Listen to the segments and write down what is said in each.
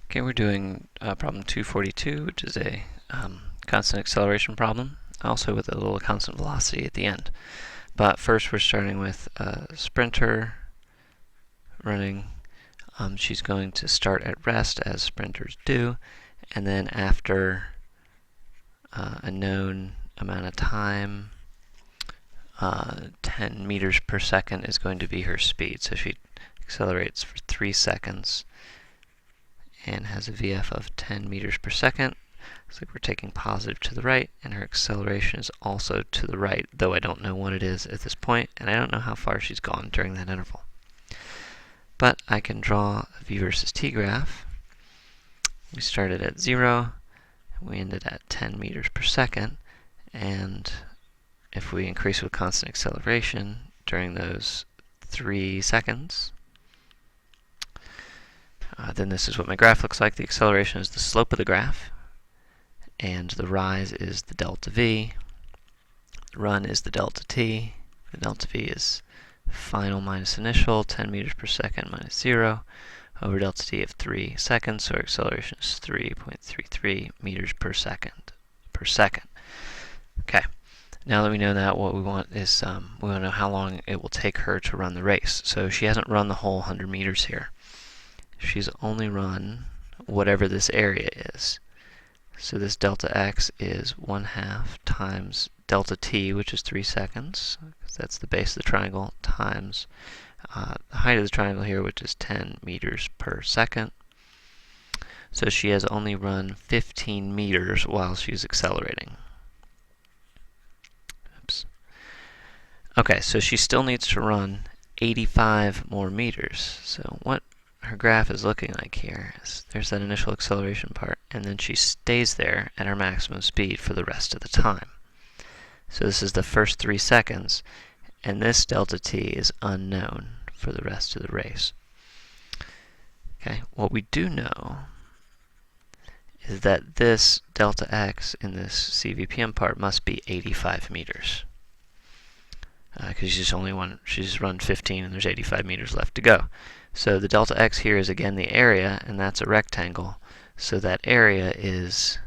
Okay, we're doing problem 242, which is a constant acceleration problem, also with a little constant velocity at the end. But first we're starting with a sprinter running. She's going to start at rest, as sprinters do, and then after a known amount of time, 10 meters per second is going to be her speed. So she accelerates for 3 seconds and has a VF of 10 meters per second. Looks like we're taking positive to the right, and her acceleration is also to the right, though I don't know what it is at this point, and I don't know how far she's gone during that interval. But I can draw a v versus t graph. We started at 0, and we ended at 10 meters per second, and if we increase with constant acceleration during those 3 seconds, then this is what my graph looks like. The acceleration is the slope of the graph, and the rise is the delta v. The run is the delta t. The delta v is final minus initial, 10 meters per second minus 0, over delta t of 3 seconds, so our acceleration is 3.33 meters per second. Okay, now that we know that, what we want is we want to know how long it will take her to run the race. So she hasn't run the whole 100 meters here. She's only run whatever this area is. So this delta x is 1/2 times delta t, which is 3 seconds, because that's the base of the triangle, times the height of the triangle here, which is 10 meters per second. So she has only run 15 meters while she's accelerating. Oops. Okay, so she still needs to run 85 more meters. So what her graph is looking like here is there's that initial acceleration part, and then she stays there at her maximum speed for the rest of the time. So this is the first 3 seconds, and this delta t is unknown for the rest of the race. Okay, what we do know is that this delta x in this CVPM part must be 85 meters. Because she's run 15 and there's 85 meters left to go. So the delta x here is again the area, and that's a rectangle. So that area is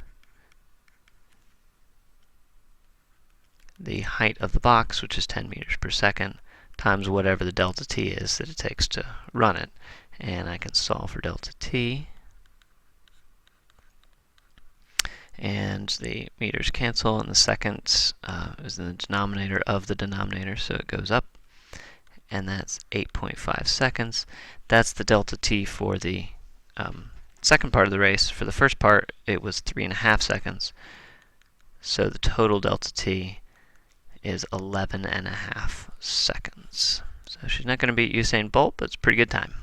the height of the box, which is 10 meters per second, times whatever the delta t is that it takes to run it. And I can solve for delta t. And the meters cancel, and the seconds is in the denominator of the denominator, so it goes up. And that's 8.5 seconds. That's the delta t for the second part of the race. For the first part, it was 3.5 seconds. So the total delta t is 11.5 seconds. So she's not going to beat Usain Bolt, but it's a pretty good time.